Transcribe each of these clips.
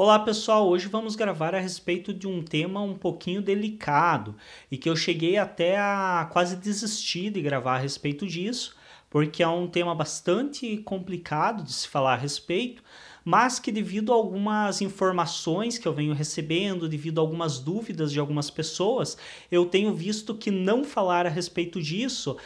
Olá pessoal, hoje vamos gravar a respeito de um tema um pouquinho delicado e que eu cheguei até a quase desistir de gravar a respeito disso, porque é um tema bastante complicado de se falar a respeito, mas que devido a algumas informações que eu venho recebendo, devido a algumas dúvidas de algumas pessoas, eu tenho visto que não falar a respeito disso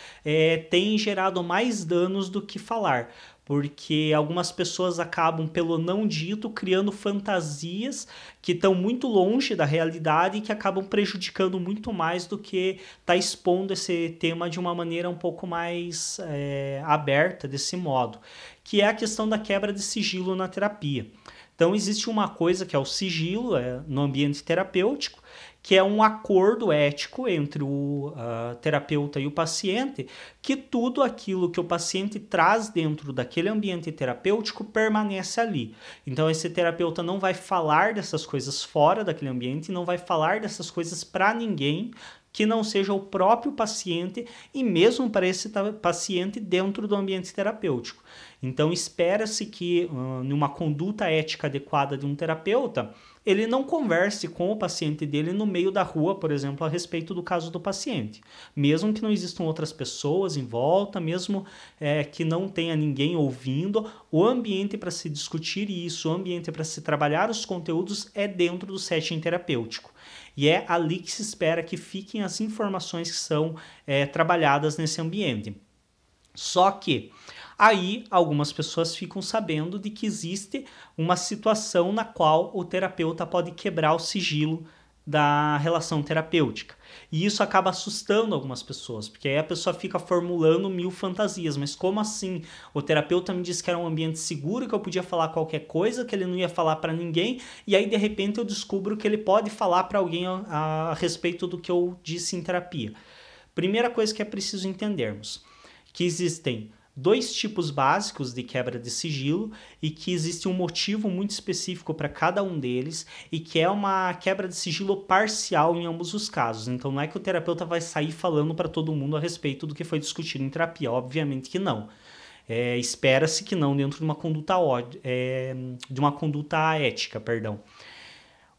tem gerado mais danos do que falar. Porque algumas pessoas acabam, pelo não dito, criando fantasias que estão muito longe da realidade e que acabam prejudicando muito mais do que tá expondo esse tema de uma maneira um pouco mais aberta, desse modo, que é a questão da quebra de sigilo na terapia. Então existe uma coisa que é o sigilo no ambiente terapêutico, que é um acordo ético entre o terapeuta e o paciente, que tudo aquilo que o paciente traz dentro daquele ambiente terapêutico permanece ali. Então esse terapeuta não vai falar dessas coisas fora daquele ambiente, não vai falar dessas coisas para ninguém que não seja o próprio paciente e mesmo para esse paciente dentro do ambiente terapêutico. Então espera-se que numa conduta ética adequada de um terapeuta, ele não converse com o paciente dele no meio da rua, por exemplo, a respeito do caso do paciente. Mesmo que não existam outras pessoas em volta, mesmo que não tenha ninguém ouvindo, o ambiente para se discutir isso, o ambiente para se trabalhar os conteúdos é dentro do setting terapêutico. E é ali que se espera que fiquem as informações que são trabalhadas nesse ambiente. Só que aí algumas pessoas ficam sabendo de que existe uma situação na qual o terapeuta pode quebrar o sigilo da relação terapêutica. E isso acaba assustando algumas pessoas, porque aí a pessoa fica formulando mil fantasias. Mas como assim? O terapeuta me disse que era um ambiente seguro, que eu podia falar qualquer coisa, que ele não ia falar para ninguém, e aí de repente eu descubro que ele pode falar para alguém a respeito do que eu disse em terapia. Primeira coisa que é preciso entendermos, que existem dois tipos básicos de quebra de sigilo e que existe um motivo muito específico para cada um deles e que é uma quebra de sigilo parcial em ambos os casos. Então não é que o terapeuta vai sair falando para todo mundo a respeito do que foi discutido em terapia, obviamente que não. Espera-se que não dentro de uma conduta ética, perdão.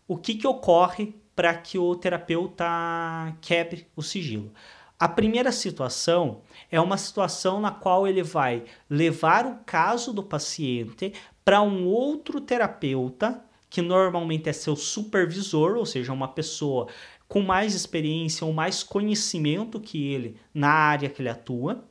O que ocorre para que o terapeuta quebre o sigilo? A primeira situação é uma situação na qual ele vai levar o caso do paciente para um outro terapeuta, que normalmente é seu supervisor, ou seja, uma pessoa com mais experiência ou mais conhecimento que ele na área que ele atua,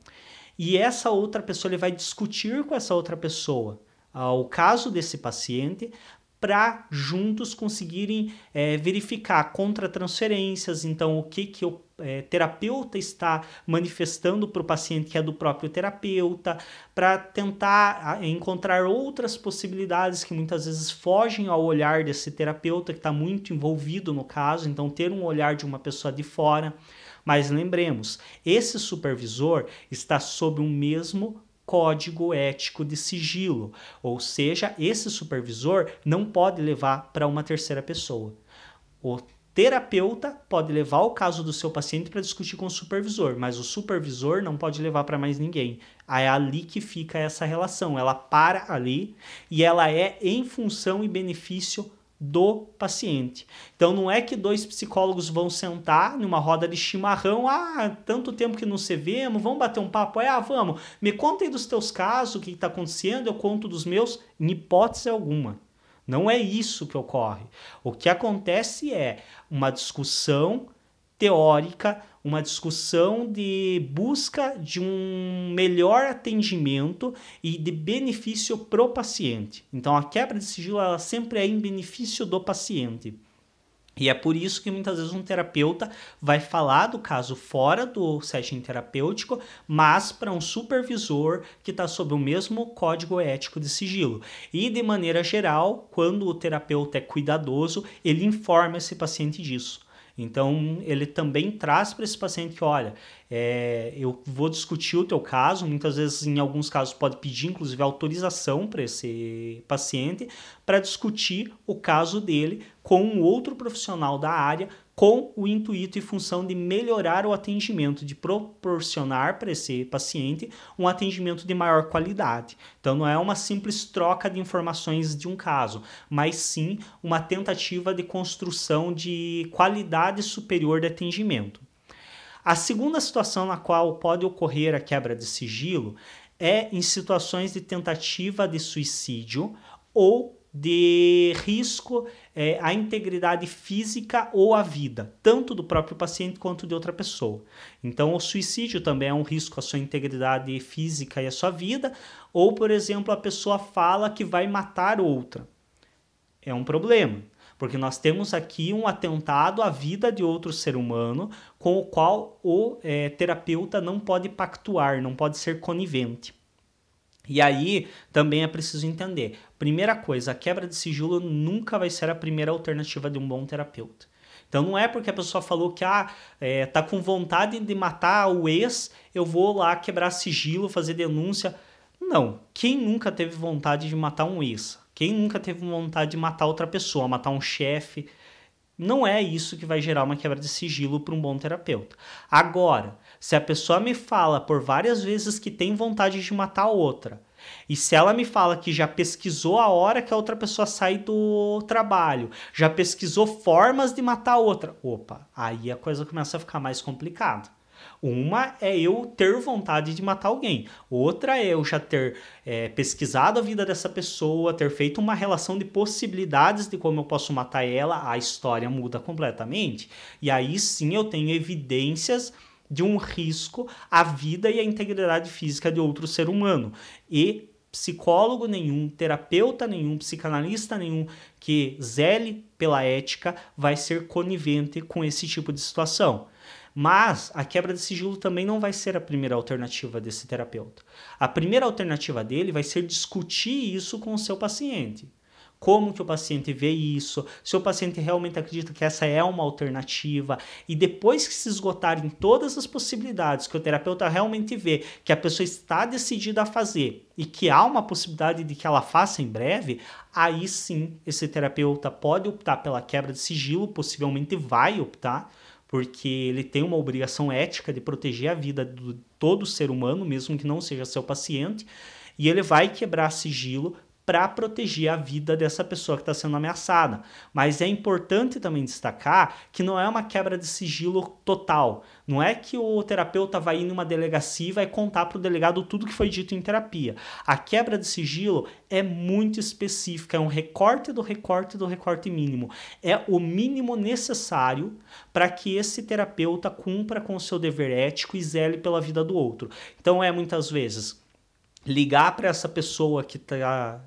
e essa outra pessoa ele vai discutir com essa outra pessoa o caso desse paciente para juntos conseguirem verificar contratransferências, então o que o terapeuta está manifestando para o paciente que é do próprio terapeuta, para tentar encontrar outras possibilidades que muitas vezes fogem ao olhar desse terapeuta que está muito envolvido no caso, então ter um olhar de uma pessoa de fora. Mas lembremos, esse supervisor está sob o mesmo código ético de sigilo, ou seja, esse supervisor não pode levar para uma terceira pessoa. O terapeuta pode levar o caso do seu paciente para discutir com o supervisor, mas o supervisor não pode levar para mais ninguém. É ali que fica essa relação, ela para ali e ela é em função e benefício do paciente. Então não é que dois psicólogos vão sentar numa roda de chimarrão, tanto tempo que não se vemos, vamos bater um papo, vamos, me conta aí dos teus casos, o que está acontecendo, eu conto dos meus, em hipótese alguma. Não é isso que ocorre. O que acontece é uma discussão teórica, uma discussão de busca de um melhor atendimento e de benefício para o paciente. Então a quebra de sigilo ela sempre é em benefício do paciente. E é por isso que muitas vezes um terapeuta vai falar do caso fora do setting terapêutico, mas para um supervisor que está sob o mesmo código ético de sigilo. E de maneira geral, quando o terapeuta é cuidadoso, ele informa esse paciente disso. Então, ele também traz para esse paciente que, olha, eu vou discutir o teu caso, muitas vezes, em alguns casos, pode pedir, inclusive, autorização para esse paciente para discutir o caso dele, com um outro profissional da área com o intuito e função de melhorar o atendimento, de proporcionar para esse paciente um atendimento de maior qualidade. Então não é uma simples troca de informações de um caso, mas sim uma tentativa de construção de qualidade superior de atendimento. A segunda situação na qual pode ocorrer a quebra de sigilo é em situações de tentativa de suicídio ou de risco à integridade física ou à vida, tanto do próprio paciente quanto de outra pessoa. Então, o suicídio também é um risco à sua integridade física e à sua vida, ou, por exemplo, a pessoa fala que vai matar outra. É um problema, porque nós temos aqui um atentado à vida de outro ser humano com o qual o terapeuta não pode pactuar, não pode ser conivente. E aí também é preciso entender. Primeira coisa, a quebra de sigilo nunca vai ser a primeira alternativa de um bom terapeuta. Então não é porque a pessoa falou que tá com vontade de matar o ex, eu vou lá quebrar sigilo, fazer denúncia. Não. Quem nunca teve vontade de matar um ex? Quem nunca teve vontade de matar outra pessoa, matar um chefe? Não é isso que vai gerar uma quebra de sigilo para um bom terapeuta. Agora, se a pessoa me fala por várias vezes que tem vontade de matar a outra, e se ela me fala que já pesquisou a hora que a outra pessoa sai do trabalho, já pesquisou formas de matar a outra, opa, aí a coisa começa a ficar mais complicada. Uma é eu ter vontade de matar alguém. Outra é eu já ter pesquisado a vida dessa pessoa, ter feito uma relação de possibilidades de como eu posso matar ela. A história muda completamente. E aí sim eu tenho evidências de um risco à vida e à integridade física de outro ser humano. E psicólogo nenhum, terapeuta nenhum, psicanalista nenhum que zele pela ética vai ser conivente com esse tipo de situação. Mas a quebra de sigilo também não vai ser a primeira alternativa desse terapeuta. A primeira alternativa dele vai ser discutir isso com o seu paciente. Como que o paciente vê isso, se o paciente realmente acredita que essa é uma alternativa, e depois que se esgotarem todas as possibilidades, que o terapeuta realmente vê que a pessoa está decidida a fazer e que há uma possibilidade de que ela faça em breve, aí sim esse terapeuta pode optar pela quebra de sigilo, possivelmente vai optar, porque ele tem uma obrigação ética de proteger a vida de todo ser humano, mesmo que não seja seu paciente, e ele vai quebrar sigilo para proteger a vida dessa pessoa que está sendo ameaçada. Mas é importante também destacar que não é uma quebra de sigilo total. Não é que o terapeuta vai ir numa delegacia e vai contar para o delegado tudo que foi dito em terapia. A quebra de sigilo é muito específica, é um recorte do recorte do recorte mínimo. É o mínimo necessário para que esse terapeuta cumpra com o seu dever ético e zele pela vida do outro. Então muitas vezes ligar para essa pessoa que tá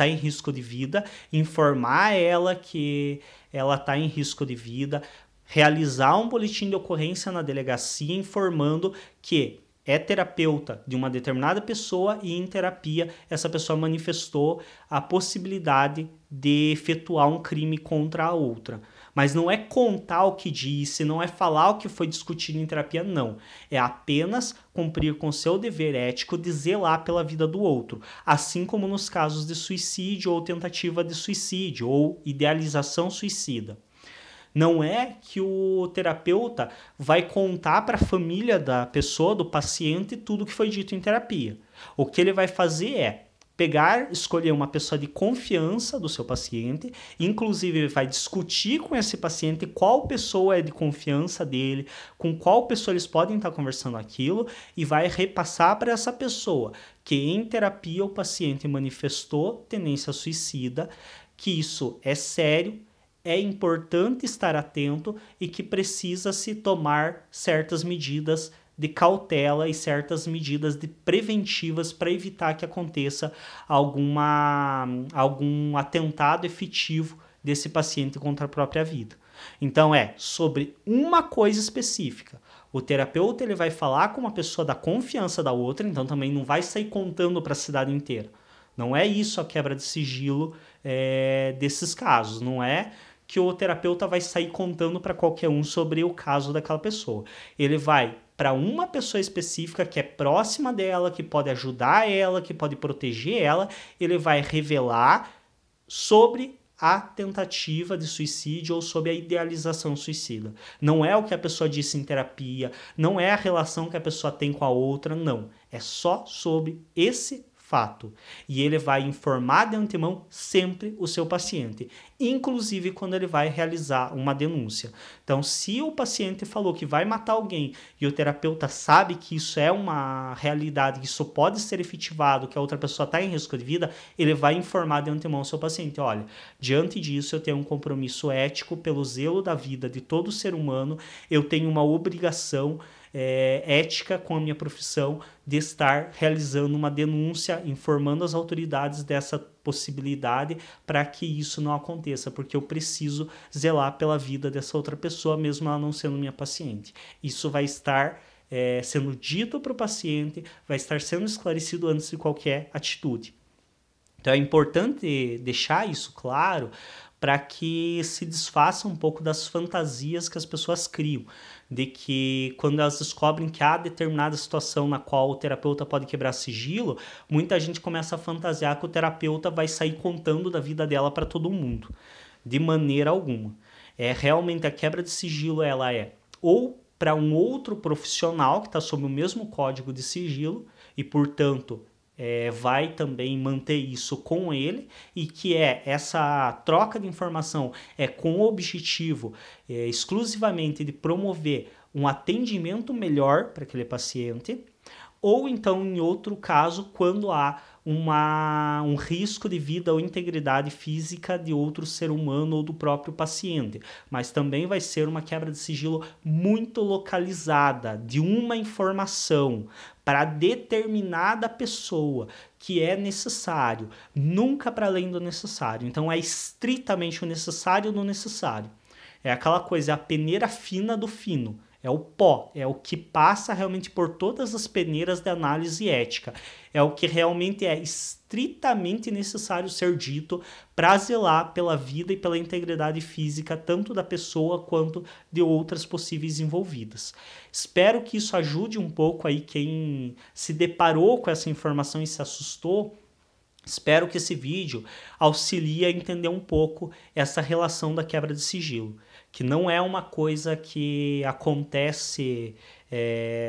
em risco de vida, informar ela que ela está em risco de vida, realizar um boletim de ocorrência na delegacia informando que é terapeuta de uma determinada pessoa e em terapia essa pessoa manifestou a possibilidade de efetuar um crime contra a outra. Mas não é contar o que disse, não é falar o que foi discutido em terapia, não. É apenas cumprir com seu dever ético de zelar pela vida do outro. Assim como nos casos de suicídio ou tentativa de suicídio ou idealização suicida. Não é que o terapeuta vai contar para a família da pessoa, do paciente, tudo o que foi dito em terapia. O que ele vai fazer é escolher uma pessoa de confiança do seu paciente, inclusive vai discutir com esse paciente qual pessoa é de confiança dele, com qual pessoa eles podem estar conversando aquilo, e vai repassar para essa pessoa que em terapia o paciente manifestou tendência suicida, que isso é sério, é importante estar atento e que precisa se tomar certas medidas de cautela e certas medidas preventivas para evitar que aconteça algum atentado efetivo desse paciente contra a própria vida. Então é sobre uma coisa específica. O terapeuta ele vai falar com uma pessoa da confiança da outra, então também não vai sair contando para a cidade inteira. Não é isso a quebra de sigilo desses casos, não é que o terapeuta vai sair contando para qualquer um sobre o caso daquela pessoa. Ele vai para uma pessoa específica que é próxima dela, que pode ajudar ela, que pode proteger ela, ele vai revelar sobre a tentativa de suicídio ou sobre a idealização suicida. Não é o que a pessoa disse em terapia, não é a relação que a pessoa tem com a outra, não. É só sobre esse fato. E ele vai informar de antemão sempre o seu paciente, inclusive quando ele vai realizar uma denúncia. Então, se o paciente falou que vai matar alguém e o terapeuta sabe que isso é uma realidade, que isso pode ser efetivado, que a outra pessoa está em risco de vida, ele vai informar de antemão o seu paciente. Olha, diante disso eu tenho um compromisso ético pelo zelo da vida de todo ser humano, eu tenho uma obrigação ética com a minha profissão de estar realizando uma denúncia, informando as autoridades dessa possibilidade para que isso não aconteça, porque eu preciso zelar pela vida dessa outra pessoa, mesmo ela não sendo minha paciente. Isso vai estar sendo dito para o paciente, vai estar sendo esclarecido antes de qualquer atitude. Então é importante deixar isso claro para que se desfaça um pouco das fantasias que as pessoas criam, de que quando elas descobrem que há determinada situação na qual o terapeuta pode quebrar sigilo, muita gente começa a fantasiar que o terapeuta vai sair contando da vida dela para todo mundo. De maneira alguma. Realmente a quebra de sigilo ela é ou para um outro profissional que está sob o mesmo código de sigilo e, portanto, vai também manter isso com ele, e que essa troca de informação com o objetivo exclusivamente de promover um atendimento melhor para aquele paciente, ou então, em outro caso, quando há um risco de vida ou integridade física de outro ser humano ou do próprio paciente. Mas também vai ser uma quebra de sigilo muito localizada, de uma informação para determinada pessoa, que é necessário, nunca para além do necessário. Então é estritamente o necessário do necessário. É aquela coisa, é a peneira fina do fino. É o pó, é o que passa realmente por todas as peneiras de análise ética. É o que realmente é estritamente necessário ser dito para zelar pela vida e pela integridade física tanto da pessoa quanto de outras possíveis envolvidas. Espero que isso ajude um pouco aí quem se deparou com essa informação e se assustou. Espero que esse vídeo auxilie a entender um pouco essa relação da quebra de sigilo, que não é uma coisa que acontece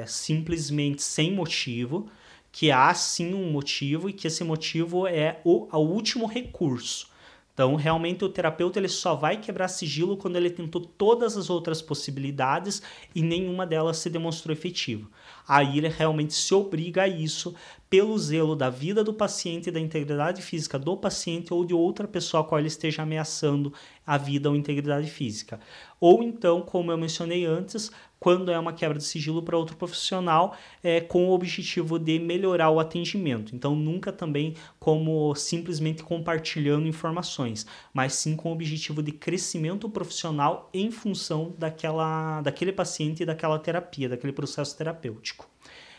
simplesmente sem motivo, que há sim um motivo e que esse motivo é o último recurso. Então, realmente, o terapeuta ele só vai quebrar sigilo quando ele tentou todas as outras possibilidades e nenhuma delas se demonstrou efetiva. Aí ele realmente se obriga a isso pelo zelo da vida do paciente, da integridade física do paciente ou de outra pessoa a qual ele esteja ameaçando a vida ou integridade física. Ou então, como eu mencionei antes, quando é uma quebra de sigilo para outro profissional, com o objetivo de melhorar o atendimento. Então, nunca também como simplesmente compartilhando informações, mas sim com o objetivo de crescimento profissional em função daquele paciente e daquela terapia, daquele processo terapêutico.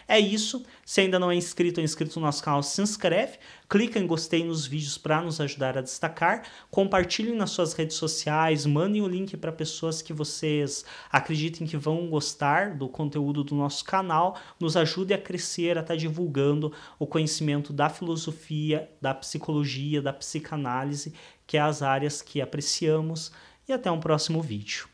É isso. Se ainda não é inscrito ou inscrito no nosso canal, se inscreve, clica em gostei nos vídeos para nos ajudar a destacar, compartilhem nas suas redes sociais, mandem o link para pessoas que vocês acreditem que vão gostar do conteúdo do nosso canal, nos ajude a crescer, a estar divulgando o conhecimento da filosofia, da psicologia, da psicanálise, que é as áreas que apreciamos, e até um próximo vídeo.